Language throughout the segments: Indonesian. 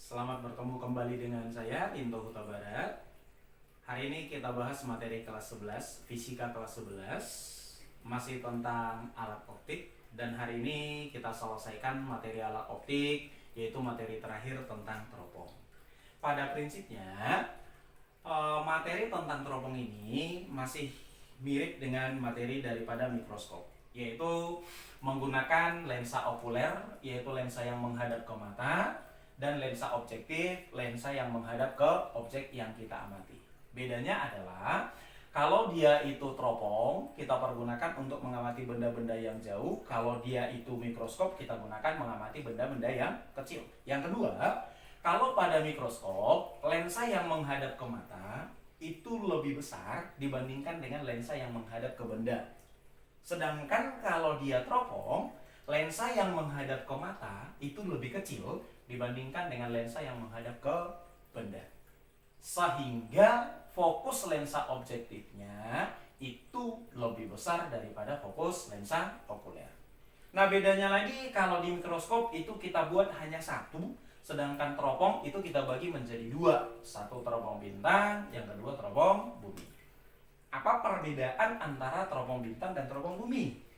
Selamat bertemu kembali dengan saya, Into Huta Barat. Hari ini kita bahas materi kelas 11, Fisika kelas 11, masih tentang alat optik. Dan hari ini kita selesaikan materi alat optik, yaitu materi terakhir tentang teropong. Pada prinsipnya, materi tentang teropong ini masih mirip dengan materi daripada mikroskop, yaitu menggunakan lensa okuler, yaitu lensa yang menghadap ke mata, dan lensa objektif, lensa yang menghadap ke objek yang kita amati. Bedanya adalah kalau dia itu teropong, kita pergunakan untuk mengamati benda-benda yang jauh. Kalau dia itu mikroskop, kita gunakan mengamati benda-benda yang kecil. Yang kedua, kalau pada mikroskop, lensa yang menghadap ke mata itu lebih besar dibandingkan dengan lensa yang menghadap ke benda. Sedangkan kalau dia teropong, lensa yang menghadap ke mata itu lebih kecil dibandingkan dengan lensa yang menghadap ke benda. Sehingga fokus lensa objektifnya itu lebih besar daripada fokus lensa okuler. Nah, bedanya lagi kalau di mikroskop itu kita buat hanya satu, sedangkan teropong itu kita bagi menjadi dua. Satu teropong bintang, yang kedua teropong bumi. Apa perbedaan antara teropong bintang dan teropong bumi?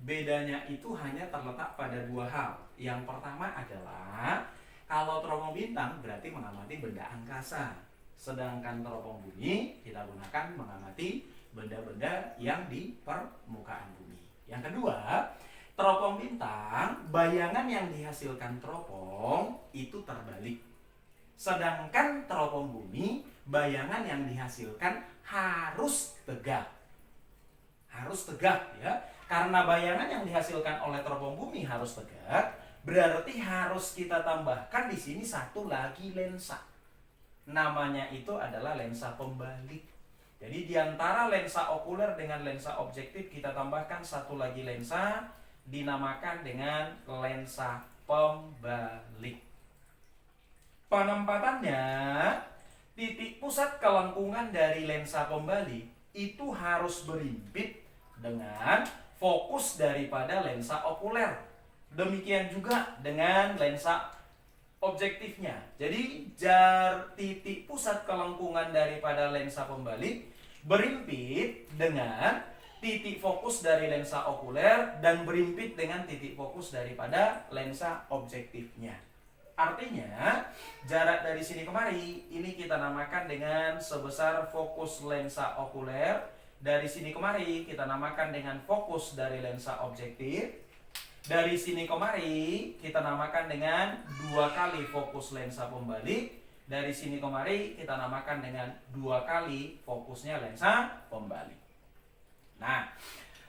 Bedanya itu hanya terletak pada dua hal. Yang pertama adalah kalau teropong bintang berarti mengamati benda angkasa, sedangkan teropong bumi kita gunakan mengamati benda-benda yang di permukaan bumi. Yang kedua, teropong bintang, bayangan yang dihasilkan teropong itu terbalik. Sedangkan teropong bumi, bayangan yang dihasilkan harus tegak. Harus tegak ya. Karena bayangan yang dihasilkan oleh teropong bumi harus tegak, berarti harus kita tambahkan di sini satu lagi lensa. Namanya itu adalah lensa pembalik. Jadi di antara lensa okuler dengan lensa objektif kita tambahkan satu lagi lensa, dinamakan dengan lensa pembalik. Penempatannya, titik pusat kelengkungan dari lensa pembalik itu harus berimpit dengan fokus daripada lensa okuler. Demikian juga dengan lensa objektifnya. Jadi titik pusat kelengkungan daripada lensa pembalik berimpit dengan titik fokus dari lensa okuler dan berimpit dengan titik fokus daripada lensa objektifnya. Artinya, jarak dari sini kemari ini kita namakan dengan sebesar fokus lensa okuler. Dari sini kemari kita namakan dengan fokus dari lensa objektif. Dari sini kemari kita namakan dengan 2 kali fokus lensa pembalik. Dari sini kemari kita namakan dengan 2 kali fokusnya lensa pembalik. Nah,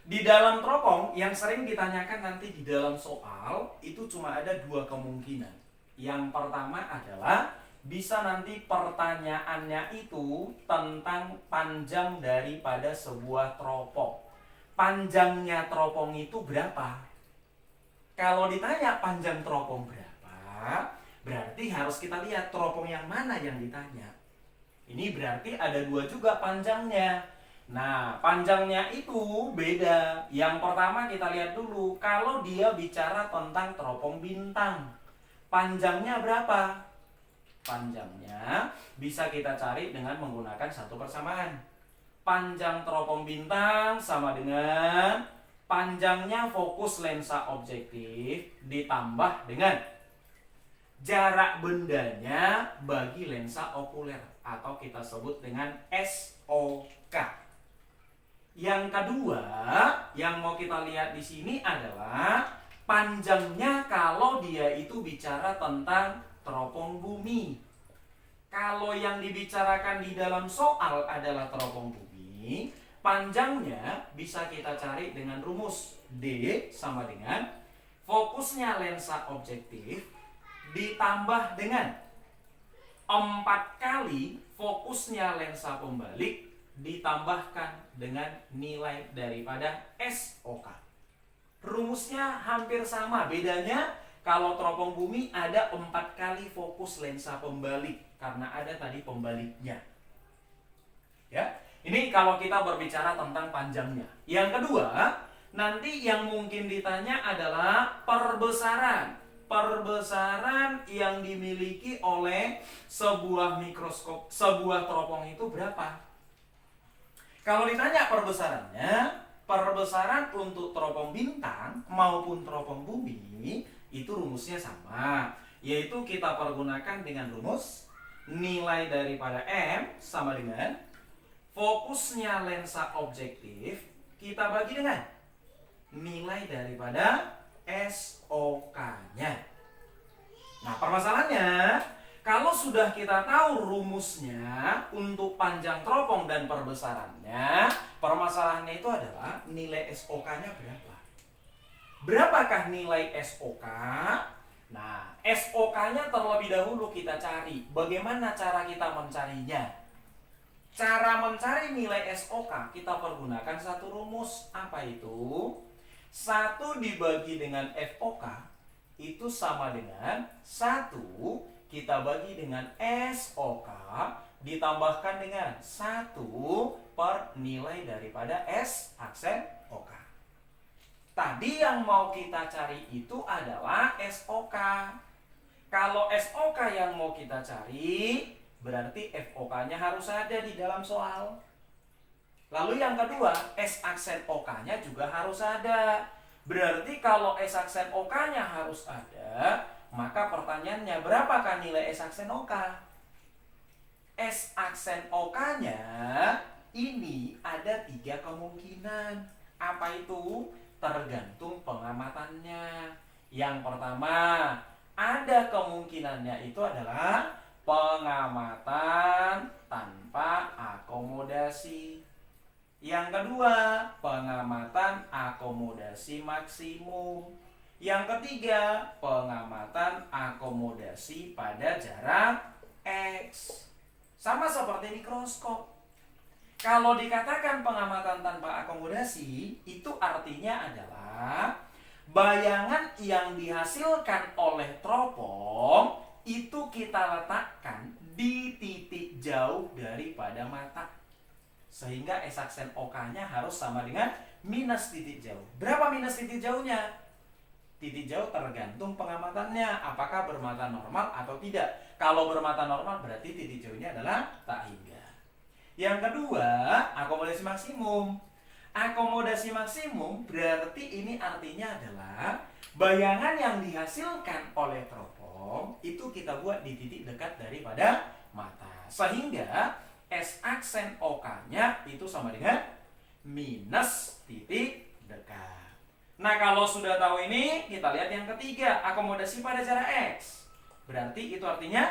di dalam teropong yang sering ditanyakan nanti di dalam soal itu cuma ada 2 kemungkinan. Yang pertama adalah bisa nanti pertanyaannya itu tentang panjang daripada sebuah teropong. Panjangnya teropong itu berapa? Kalau ditanya panjang teropong berapa, berarti harus kita lihat teropong yang mana yang ditanya. Ini berarti ada 2 juga panjangnya. Nah, panjangnya itu beda. Yang pertama kita lihat dulu, kalau dia bicara tentang teropong bintang, panjangnya berapa? Panjangnya bisa kita cari dengan menggunakan satu persamaan. Panjang teropong bintang sama dengan panjangnya fokus lensa objektif ditambah dengan jarak bendanya bagi lensa okuler atau kita sebut dengan SOK. Yang kedua, yang mau kita lihat di sini adalah panjangnya kalau dia itu bicara tentang teropong bumi. Kalau yang dibicarakan di dalam soal adalah teropong bumi, panjangnya bisa kita cari dengan rumus D sama dengan fokusnya lensa objektif ditambah dengan 4 kali fokusnya lensa pembalik ditambahkan dengan nilai daripada SOK. Rumusnya hampir sama, bedanya kalau teropong bumi ada 4 kali fokus lensa pembalik karena ada tadi pembaliknya. Ya, ini kalau kita berbicara tentang panjangnya. Yang kedua, nanti yang mungkin ditanya adalah perbesaran. perbesaran yang dimiliki oleh sebuah mikroskop, sebuah teropong itu berapa? Kalau ditanya perbesarannya, perbesaran untuk teropong bintang maupun teropong bumi itu rumusnya sama, yaitu kita pergunakan dengan rumus nilai daripada M sama dengan fokusnya lensa objektif kita bagi dengan nilai daripada SOK-nya. Nah, permasalahannya, kalau sudah kita tahu rumusnya untuk panjang teropong dan perbesarannya, permasalahannya itu adalah nilai SOK-nya berapa. Berapakah nilai SOK? Nah, SOK-nya terlebih dahulu kita cari. Bagaimana cara kita mencarinya? Cara mencari nilai SOK kita pergunakan satu rumus. Apa itu? 1 dibagi dengan FOK itu sama dengan 1 kita bagi dengan SOK ditambahkan dengan 1 per nilai daripada S aksen OK. Tadi yang mau kita cari itu adalah SOK. Kalau SOK yang mau kita cari, berarti FOK-nya harus ada di dalam soal. Lalu yang kedua, S aksen OK-nya juga harus ada. Berarti kalau S aksen OK-nya harus ada, maka pertanyaannya berapakah nilai S aksen OK? S aksen OK-nya ini ada 3 kemungkinan. Apa itu? Tergantung pengamatannya. Yang pertama, ada kemungkinannya itu adalah pengamatan tanpa akomodasi. Yang kedua, pengamatan akomodasi maksimum. Yang ketiga, pengamatan akomodasi pada jarak X. Sama seperti mikroskop. Kalau dikatakan pengamatan tanpa akomodasi, itu artinya adalah bayangan yang dihasilkan oleh teropong itu kita letakkan di titik jauh daripada mata. Sehingga S aksen OK-nya harus sama dengan minus titik jauh. Berapa minus titik jauhnya? Titik jauh tergantung pengamatannya, apakah bermata normal atau tidak. Kalau bermata normal berarti titik jauhnya adalah tak hingga. Yang kedua, akomodasi maksimum. Akomodasi maksimum berarti ini artinya adalah bayangan yang dihasilkan oleh teropong itu kita buat di titik dekat daripada mata. Sehingga S aksen OK-nya itu sama dengan minus titik dekat. Nah, kalau sudah tahu ini, kita lihat yang ketiga, akomodasi pada jarak X. Berarti itu artinya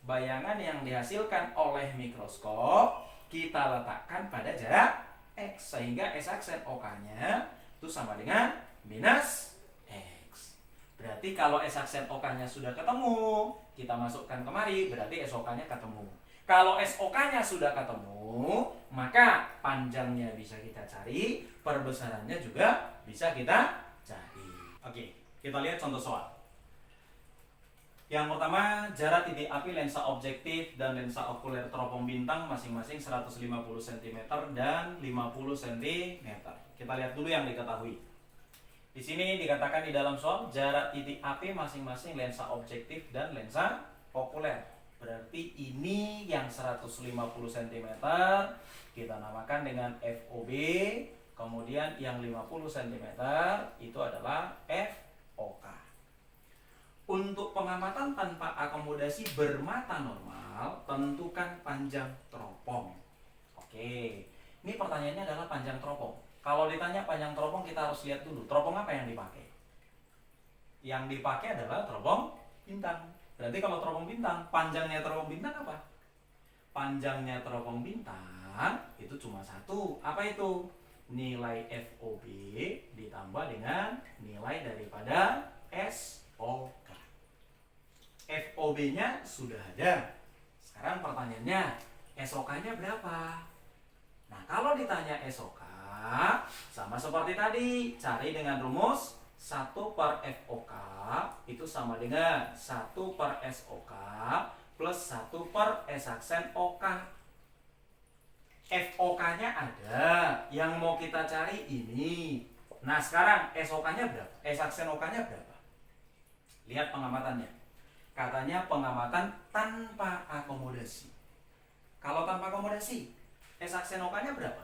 bayangan yang dihasilkan oleh mikroskop kita letakkan pada jarak X. Sehingga S aksen OK-nya itu sama dengan minus X. Berarti kalau S aksen OK-nya sudah ketemu, kita masukkan kemari, berarti SOK-nya ketemu. Kalau SOK-nya sudah ketemu, maka panjangnya bisa kita cari, perbesarannya juga bisa kita cari. Oke, kita lihat contoh soal. Yang pertama, jarak titik api lensa objektif dan lensa okuler teropong bintang masing-masing 150 cm dan 50 cm. Kita lihat dulu yang diketahui. Di sini dikatakan di dalam soal, jarak titik api masing-masing lensa objektif dan lensa okuler. Berarti ini yang 150 cm kita namakan dengan FOB, kemudian yang 50 cm itu adalah FOK. Untuk pengamatan tanpa akomodasi bermata normal, tentukan panjang teropong. Oke, ini pertanyaannya adalah panjang teropong. Kalau ditanya panjang teropong, kita harus lihat dulu teropong apa yang dipakai. Yang dipakai adalah teropong bintang. Berarti kalau teropong bintang, panjangnya teropong bintang apa? Panjangnya teropong bintang itu cuma satu. Apa itu? Nilai FOB ditambah dengan nilai daripada SOK. FOB-nya sudah ada. Sekarang pertanyaannya, SOK-nya berapa? Nah, kalau ditanya SOK, sama seperti tadi, cari dengan rumus 1 per FOK itu sama dengan 1 per SOK plus 1 per S aksen OK. FOK-nya ada, yang mau kita cari ini. Nah, sekarang SOK-nya berapa? S aksen OK-nya berapa? Lihat pengamatannya. Katanya pengamatan tanpa akomodasi. Kalau tanpa akomodasi, S-aksen OK-nya berapa?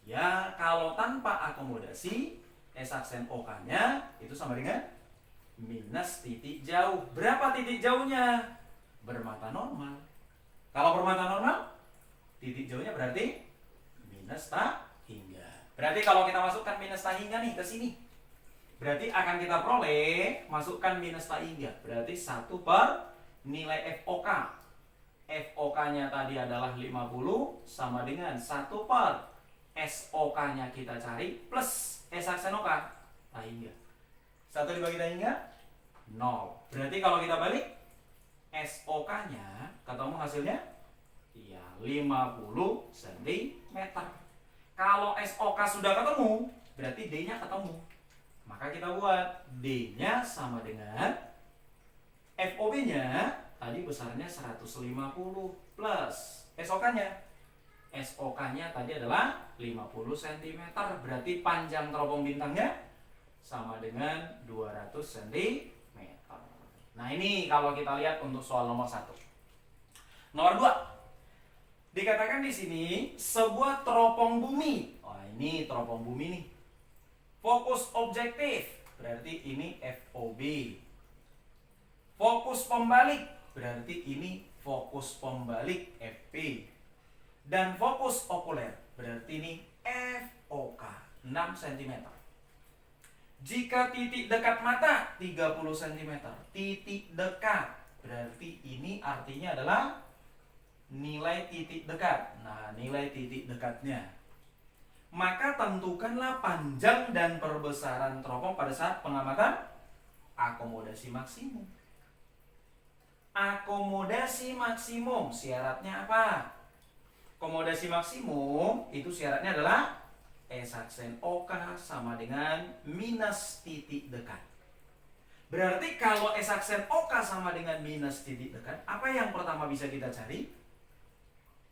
Ya, kalau tanpa akomodasi, S-aksen OK-nya itu sama dengan minus titik jauh. Berapa titik jauhnya? Bermata normal. Kalau bermata normal, titik jauhnya berarti minus tak hingga. Berarti kalau kita masukkan minus tak hingga nih ke sini, berarti akan kita peroleh masukkan minus tak hingga. Berarti 1 per nilai FOK. FOK-nya tadi adalah 50 sama dengan 1 per SOK-nya kita cari plus S-aksen OK tak hingga. 1 dibagi tak hingga 0. Berarti kalau kita balik SOK-nya ketemu hasilnya iya 50 cm. Kalau SOK sudah ketemu, berarti D-nya ketemu. Maka kita buat D-nya sama dengan FOB-nya tadi besarnya 150 plus SOK-nya. SOK-nya tadi adalah 50 cm. Berarti panjang teropong bintangnya sama dengan 200 cm. Nah, ini kalau kita lihat untuk soal nomor 1. Nomor 2. Dikatakan di sini sebuah teropong bumi. Oh, ini teropong bumi nih. Fokus objektif, berarti ini FOB. Fokus pembalik, berarti ini fokus pembalik FP. Dan fokus okuler, berarti ini FOK, 6 cm. Jika titik dekat mata 30 cm, titik dekat, berarti ini artinya adalah nilai titik dekat. Nah, nilai titik dekatnya. Maka tentukanlah panjang dan perbesaran teropong pada saat pengamatan akomodasi maksimum. Akomodasi maksimum syaratnya apa? Akomodasi maksimum itu syaratnya adalah S-aksen OK sama dengan minus titik dekat. Berarti kalau S-aksen OK sama dengan minus titik dekat, apa yang pertama bisa kita cari?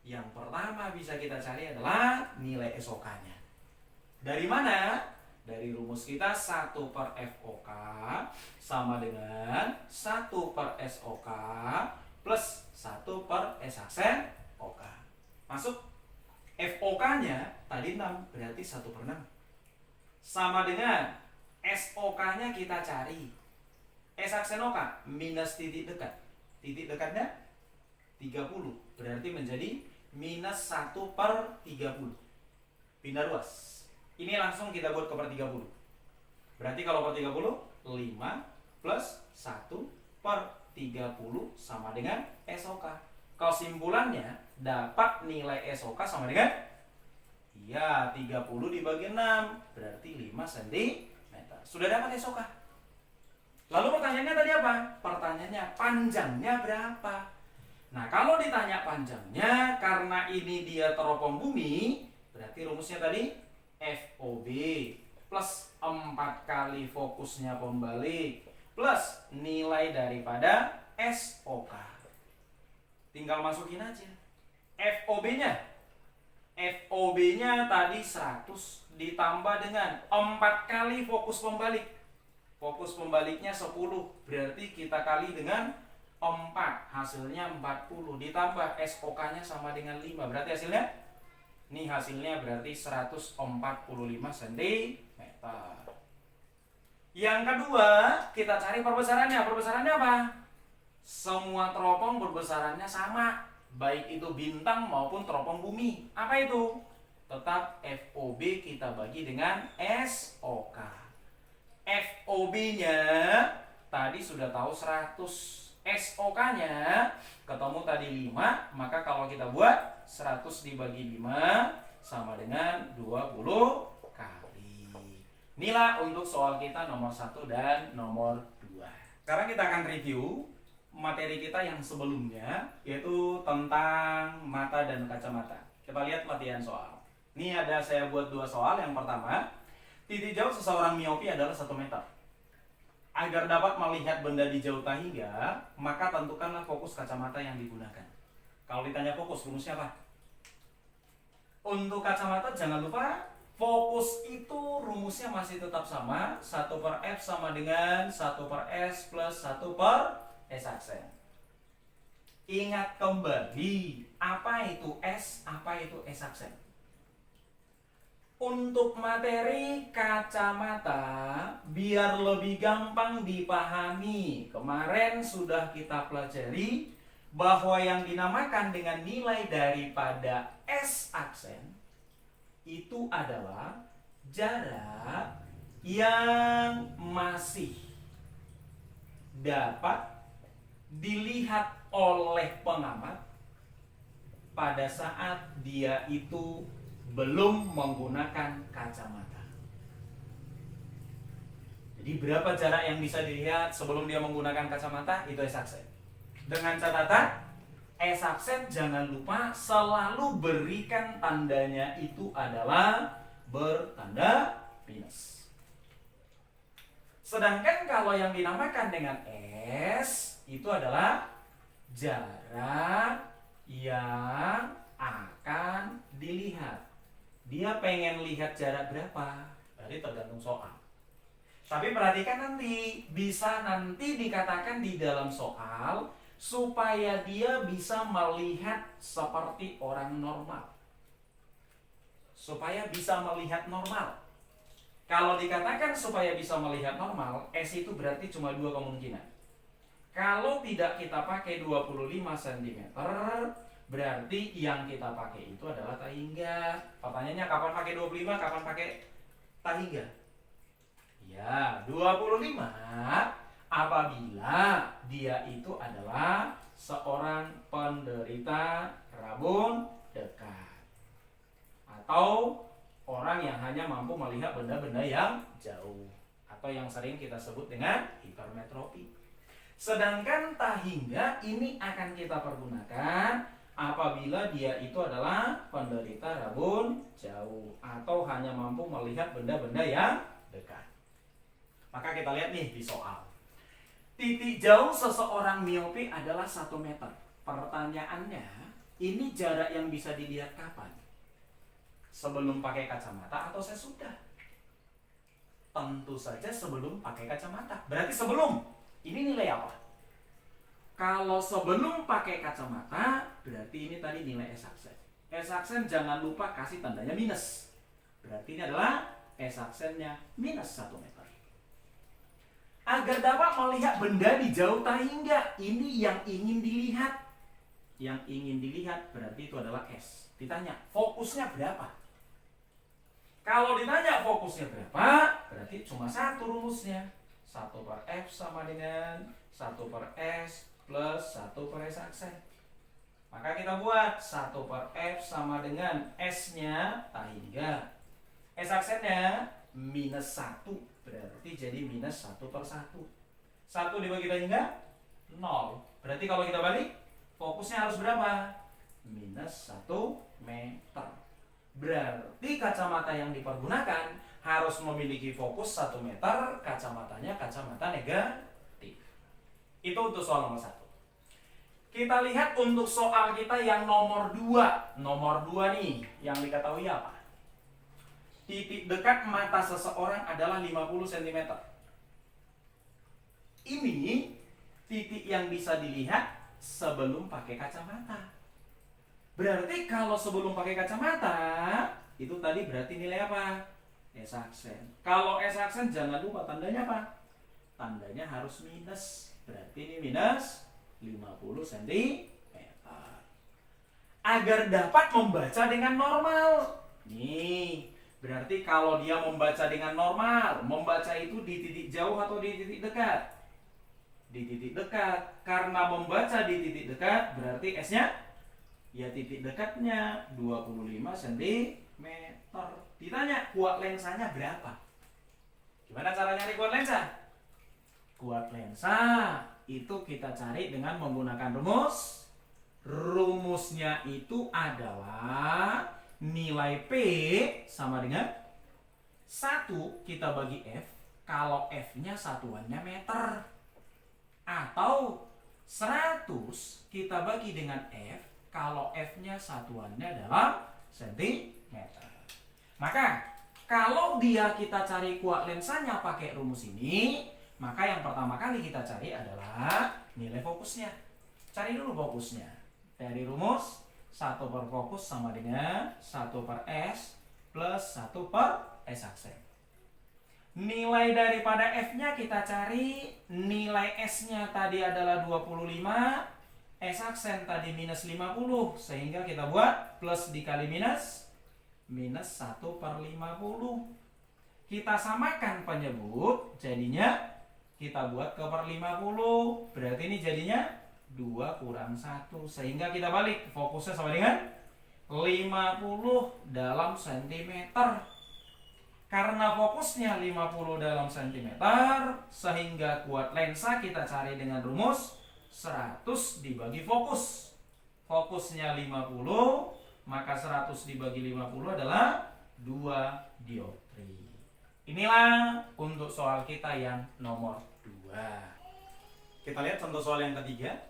Yang pertama bisa kita cari adalah nilai SOK-nya. Dari mana? Dari rumus kita 1 per FOK sama dengan 1 per SOK plus 1 per S-aksen OK. Masuk? FOK-nya tadi 6, berarti 1 per 6. Sama dengan SOK-nya kita cari. S-aksen OK minus titik dekat. Titik dekatnya 30, berarti menjadi minus 1 per 30. Pindah ruas. Ini langsung kita buat ke per 30. Berarti kalau per 30, 5 plus 1 per 30 sama dengan SOK. Kesimpulannya dapat nilai SOK sama dengan iya 30 dibagi 6, berarti 5 cm. Sudah dapat SOK. Lalu pertanyaannya tadi apa? Pertanyaannya panjangnya berapa? Nah, kalau ditanya panjangnya, karena ini dia teropong bumi, berarti rumusnya tadi FOB plus 4 kali fokusnya pembalik plus nilai daripada SOK. Tinggal masukin aja. FOB-nya tadi 100 ditambah dengan 4 kali fokus pembalik. Fokus pembaliknya 10, berarti kita kali dengan 4, hasilnya 40 ditambah SOK-nya sama dengan 5. Berarti hasilnya ini hasilnya berarti 145 cm. Yang kedua, kita cari perbesarannya. Perbesarannya apa? Semua teropong perbesarannya sama, baik itu bintang maupun teropong bumi. Apa itu? Tetap FOB kita bagi dengan SOK. FOB-nya tadi sudah tahu 100. SOK-nya ketemu tadi 5, maka kalau kita buat 100 dibagi 5 sama dengan 20 kali. Inilah untuk soal kita nomor 1 dan nomor 2. Sekarang kita akan review materi kita yang sebelumnya, yaitu tentang mata dan kacamata. Kita lihat latihan soal. Ini ada saya buat 2 soal. Yang pertama, titik jauh seseorang miopi adalah 1 meter. Agar dapat melihat benda di jauh tak hingga, maka tentukanlah fokus kacamata yang digunakan. Kalau ditanya fokus, rumusnya apa? Untuk kacamata jangan lupa Fokus itu rumusnya masih tetap sama, 1 per F sama dengan 1 per S plus 1 per S aksen. Ingat kembali, apa itu S, apa itu S aksen. Untuk materi kacamata, biar lebih gampang dipahami, kemarin sudah kita pelajari bahwa yang dinamakan dengan nilai daripada S aksen itu adalah jarak yang masih dapat dilihat oleh pengamat pada saat dia itu belum menggunakan kacamata. Jadi berapa jarak yang bisa dilihat sebelum dia menggunakan kacamata? Itu S aksen. Dengan catatan, S aksen jangan lupa selalu berikan tandanya itu adalah bertanda minus. Sedangkan kalau yang dinamakan dengan S itu adalah jarak yang akan dilihat. Dia pengen lihat jarak berapa? Berarti tergantung soal. Tapi perhatikan nanti, bisa nanti dikatakan di dalam soal supaya dia bisa melihat seperti orang normal. Supaya bisa melihat normal. Kalau dikatakan supaya bisa melihat normal, S itu berarti cuma 2 kemungkinan. Kalau tidak kita pakai 25 cm, berarti yang kita pakai itu adalah tahingga. Pertanyaannya kapan pakai 25, kapan pakai tahingga? Ya, 25 apabila dia itu adalah seorang penderita rabun dekat atau orang yang hanya mampu melihat benda-benda yang jauh atau yang sering kita sebut dengan hipermetropi. Sedangkan tahingga ini akan kita pergunakan apabila dia itu adalah penderita rabun jauh atau hanya mampu melihat benda-benda yang dekat. Maka kita lihat nih di soal. Titik jauh seseorang miopi adalah 1 meter. Pertanyaannya, ini jarak yang bisa dilihat kapan? Sebelum pakai kacamata atau sesudah? Tentu saja sebelum pakai kacamata. Berarti sebelum. Ini nilai apa? Kalau sebelum pakai kacamata, berarti ini tadi nilai S aksen. S aksen jangan lupa kasih tandanya minus. Berarti ini adalah S aksennya minus 1 meter. Agar dapat melihat benda di jauh tahingga, ini yang ingin dilihat. Yang ingin dilihat berarti itu adalah S. Ditanya, fokusnya berapa? Kalau ditanya fokusnya berapa, berarti cuma 1 rumusnya. 1 per F sama dengan 1 per S plus 1 per S aksen. Maka kita buat 1 per F sama dengan S-nya tahingga. S aksennya minus 1, berarti jadi minus 1 per 1. 1 dibagi tahingga 0. Berarti kalau kita balik, fokusnya harus berapa? Minus 1 meter. Berarti kacamata yang dipergunakan harus memiliki fokus 1 meter, kacamatanya kacamata negatif. Itu untuk soal nomor 1. Kita lihat untuk soal kita yang nomor 2. Nomor 2 nih, yang diketahui apa? Titik dekat mata seseorang adalah 50 cm. Ini titik yang bisa dilihat sebelum pakai kacamata. Berarti kalau sebelum pakai kacamata, itu tadi berarti nilai apa? S aksen. Kalau S aksen jangan lupa tandanya apa? Tandanya harus minus. Berarti ini minus 50 cm. Agar dapat membaca dengan normal. Nih, berarti kalau dia membaca dengan normal, membaca itu di titik jauh atau di titik dekat? Di titik dekat. Karena membaca di titik dekat, berarti S-nya ya titik dekatnya 25 cm. Ditanya kuat lensanya berapa? Gimana cara nyari kuat lensa? Kuat lensa itu kita cari dengan menggunakan rumus. Rumusnya itu adalah nilai P sama dengan 1 kita bagi F kalau F-nya satuannya meter. Atau 100 kita bagi dengan F kalau F-nya satuannya adalah cm. Maka Kalau dia kita cari kuat lensanya pakai rumus ini, maka yang pertama kali kita cari adalah nilai fokusnya. Cari dulu fokusnya. Dari rumus 1 per fokus sama dengan 1 per S plus 1 per S aksen. Nilai daripada F-nya kita cari, nilai S-nya tadi adalah 25, S aksen tadi minus 50, sehingga kita buat plus dikali minus 1 per 50. Kita samakan penyebut, jadinya kita buat ke per 50, berarti ini jadinya 2 kurang 1, sehingga kita balik, fokusnya sama dengan 50 dalam cm. Karena fokusnya 50 dalam cm, sehingga kuat lensa kita cari dengan rumus 100 dibagi fokus. Fokusnya 50, maka 100 dibagi 50 adalah 2 dioptri. Inilah untuk soal kita yang nomor 2. Kita lihat contoh soal yang ketiga.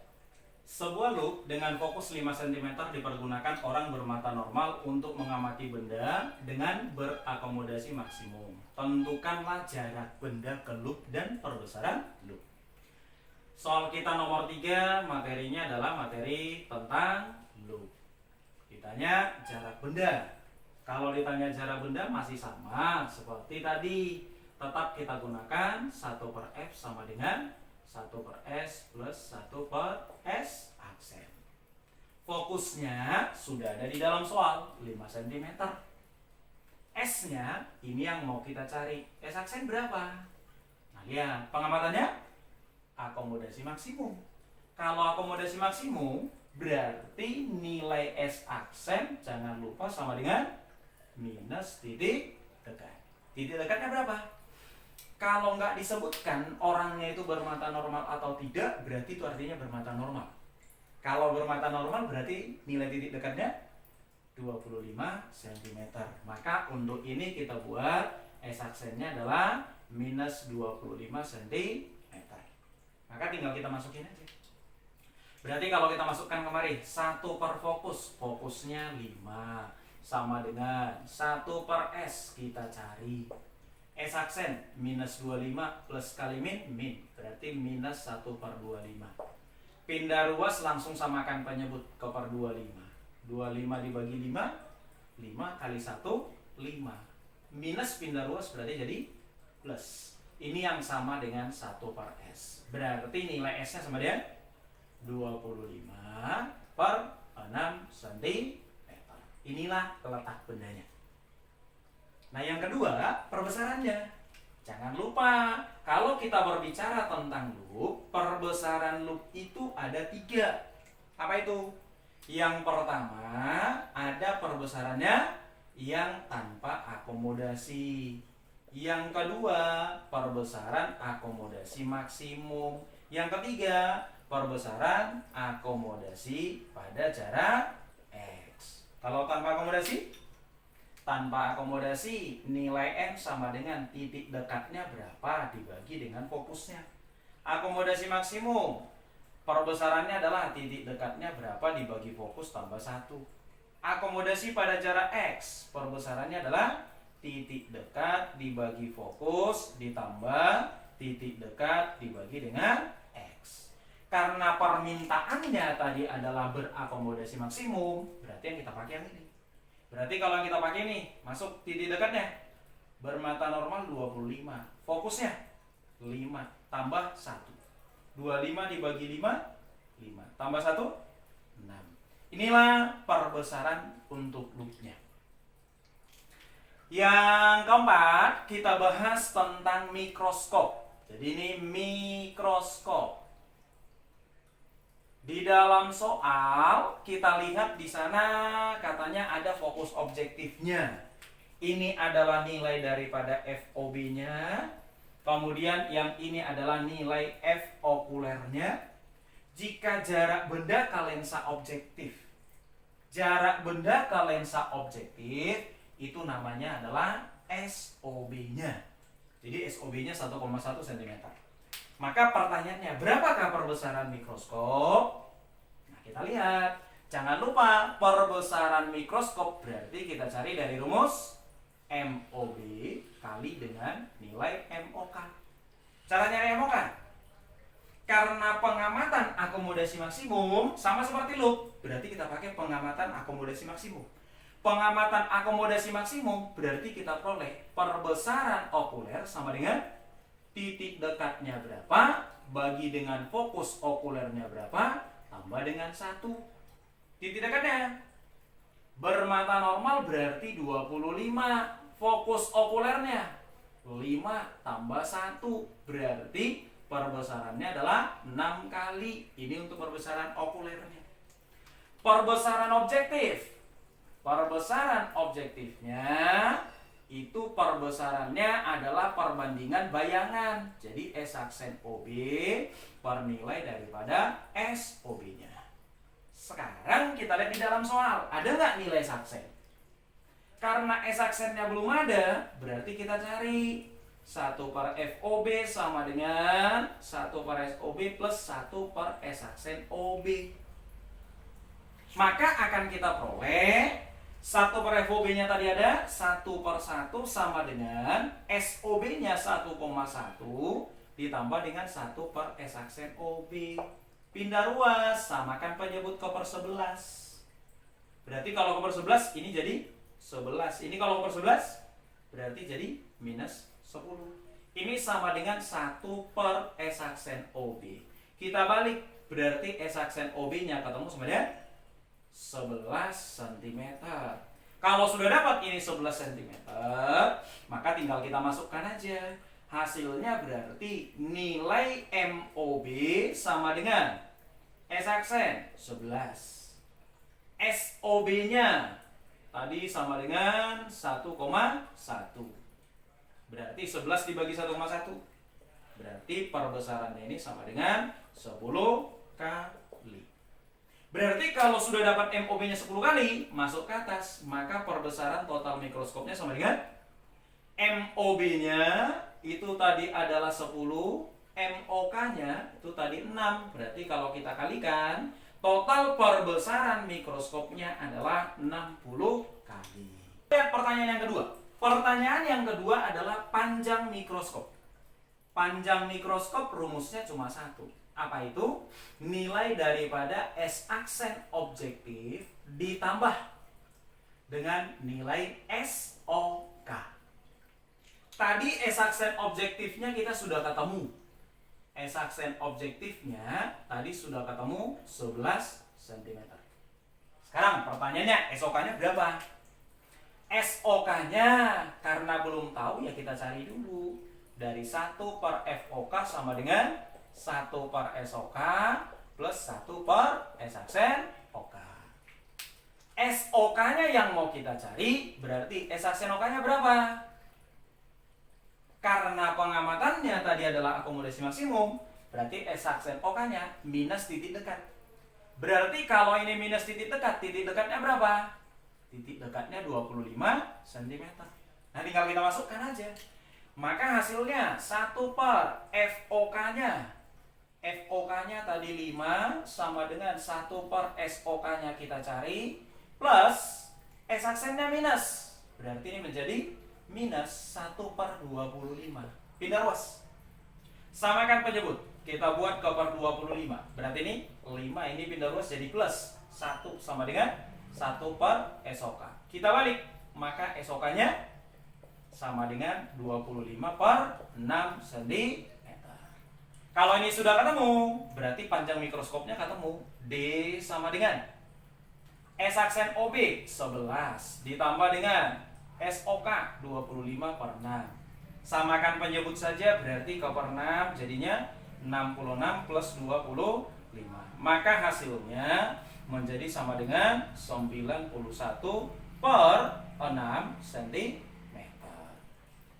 Sebuah loop dengan fokus 5 cm dipergunakan orang bermata normal untuk mengamati benda dengan berakomodasi maksimum. Tentukanlah jarak benda ke loop dan perbesaran loop. Soal kita nomor 3, materinya adalah materi tentang loop. Ditanya jarak benda. Kalau ditanya jarak benda masih sama seperti tadi. Tetap kita gunakan 1 per F sama dengan 1 per S plus 1 per S aksen. Fokusnya sudah ada di dalam soal, 5 cm. S-nya ini yang mau kita cari. S aksen berapa? Nah, lihat pengamatannya akomodasi maksimum. Kalau akomodasi maksimum berarti nilai S aksen jangan lupa sama dengan minus titik dekat. Titik dekatnya berapa? Kalau nggak disebutkan orangnya itu bermata normal atau tidak, berarti itu artinya bermata normal. Kalau bermata normal berarti nilai titik dekatnya 25 cm. Maka untuk ini kita buat S aksennya adalah minus 25 cm. Maka tinggal kita masukin aja. Berarti kalau kita masukkan kemari 1 per fokus, fokusnya 5 sama dengan 1 per S kita cari. S aksen minus 25 plus kali min, berarti minus 1 per 25. Pindah ruas langsung samakan penyebut ke per 25. 25 dibagi 5, 5 kali 1, 5. Minus pindah ruas berarti jadi plus. Ini yang sama dengan 1 per S. Berarti nilai S nya sama dengan 25 per 6 cm. Inilah letak bendanya. Nah yang kedua, perbesarannya. Jangan lupa, kalau kita berbicara tentang loop, perbesaran loop itu ada 3. Apa itu? Yang pertama, ada perbesarannya yang tanpa akomodasi. Yang kedua, perbesaran akomodasi maksimum. Yang ketiga, perbesaran akomodasi pada jarak X. Kalau tanpa akomodasi? Tanpa akomodasi, nilai M sama dengan titik dekatnya berapa dibagi dengan fokusnya. Akomodasi maksimum, perbesarannya adalah titik dekatnya berapa dibagi fokus tambah 1. Akomodasi pada jarak X, perbesarannya adalah titik dekat dibagi fokus ditambah titik dekat dibagi dengan X. Karena permintaannya tadi adalah berakomodasi maksimum, berarti yang kita pakai yang ini. Berarti kalau yang kita pakai nih, masuk titik dekatnya bermata normal 25, fokusnya 5 tambah 1. 25 dibagi 5, 5 tambah 1, 6. Inilah perbesaran untuk loopnya. Yang keempat, kita bahas tentang mikroskop. Jadi ini mikroskop. Di dalam soal kita lihat di sana katanya ada fokus objektifnya. Ini adalah nilai daripada FOB-nya. Kemudian yang ini adalah nilai F okulernya. Jika jarak benda ke lensa objektif. Jarak benda ke lensa objektif itu namanya adalah SOB-nya. Jadi SOB-nya 1,1 cm. Maka pertanyaannya, berapakah perbesaran mikroskop? Nah, kita lihat. Jangan lupa, perbesaran mikroskop berarti kita cari dari rumus MOB kali dengan nilai MOK. Cara nyari MOK? Karena pengamatan akomodasi maksimum sama seperti loop, berarti kita pakai pengamatan akomodasi maksimum. Pengamatan akomodasi maksimum berarti kita peroleh perbesaran okuler sama dengan titik dekatnya berapa, bagi dengan fokus okulernya berapa, tambah dengan 1. Titik dekatnya bermata normal berarti 25, fokus okulernya 5 tambah 1 berarti perbesarannya adalah 6 kali. Ini untuk perbesaran okulernya. Perbesaran objektif. Perbesaran objektifnya itu perbesarannya adalah perbandingan bayangan. Jadi S aksen OB per nilai daripada SOB-nya. Sekarang kita lihat di dalam soal. Ada nggak nilai S aksen? Karena S aksennya belum ada, berarti kita cari 1 per FOB sama dengan 1 per SOB plus 1 per S aksen OB. Maka akan kita peroleh 1 per FOB-nya tadi ada 1 per 1 sama dengan SOB-nya 1,1 ditambah dengan 1 per S aksen OB. Pindah ruas, samakan penyebut ke per 11. Berarti kalau ke per 11 ini jadi 11. Ini kalau ke per 11 berarti jadi minus 10. Ini sama dengan 1 per S aksen OB. Kita balik, berarti S aksen OB-nya ketemu sama dengan 11 cm. Kalau sudah dapat ini 11 cm, maka tinggal kita masukkan aja. Hasilnya berarti nilai MOB sama dengan S aksen 11. SOB-nya tadi sama dengan 1,1. Berarti 11 dibagi 1,1. Berarti perbesarannya ini sama dengan 10 kali. Berarti kalau sudah dapat MOB-nya 10 kali, masuk ke atas, maka perbesaran total mikroskopnya sama dengan MOB-nya itu tadi adalah 10, MOK-nya itu tadi 6. Berarti kalau kita kalikan, total perbesaran mikroskopnya adalah 60 kali. Lihat pertanyaan yang kedua. Pertanyaan yang kedua adalah panjang mikroskop. Panjang mikroskop rumusnya cuma satu. Apa itu? Nilai daripada S aksen objektif ditambah dengan nilai SOK. Tadi S aksen objektifnya kita sudah ketemu. S aksen objektifnya tadi sudah ketemu 11 cm. Sekarang pertanyaannya, SOK-nya berapa? SOK-nya karena belum tahu ya kita cari dulu. Dari 1 per FOK sama dengan 1 per SOK plus 1 per S aksen OK. SOK-nya yang mau kita cari, berarti S aksen OK-nya berapa? Karena pengamatannya tadi adalah akomodasi maksimum, berarti S aksen OK-nya minus titik dekat. Berarti kalau ini minus titik dekatnya berapa? Titik dekatnya 25 cm. Nah tinggal kita masukkan aja. Maka hasilnya 1 per FOK-nya. FOK-nya tadi 5 sama dengan 1 per SOK-nya kita cari plus S aksennya minus. Berarti ini menjadi minus 1 per 25. Pindah ruas. Samakan penyebut. Kita buat ke per 25. Berarti ini 5 ini pindah ruas jadi plus 1 sama dengan 1 per SOK. Kita balik. Maka SOK-nya sama dengan 25 per 6 cm. Kalau ini sudah ketemu, berarti panjang mikroskopnya ketemu. D sama dengan S aksen OB 11 ditambah dengan SOK 25 per 6. Samakan penyebut saja, berarti ke per 6 jadinya 66 plus 25. Maka hasilnya menjadi sama dengan 91 per 6 cm.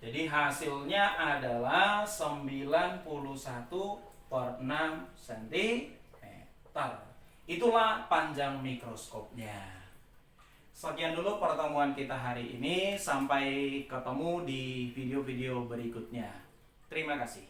Jadi hasilnya adalah 91 per 6 cm. Itulah panjang mikroskopnya. Sekian dulu pertemuan kita hari ini. Sampai ketemu di video-video berikutnya. Terima kasih.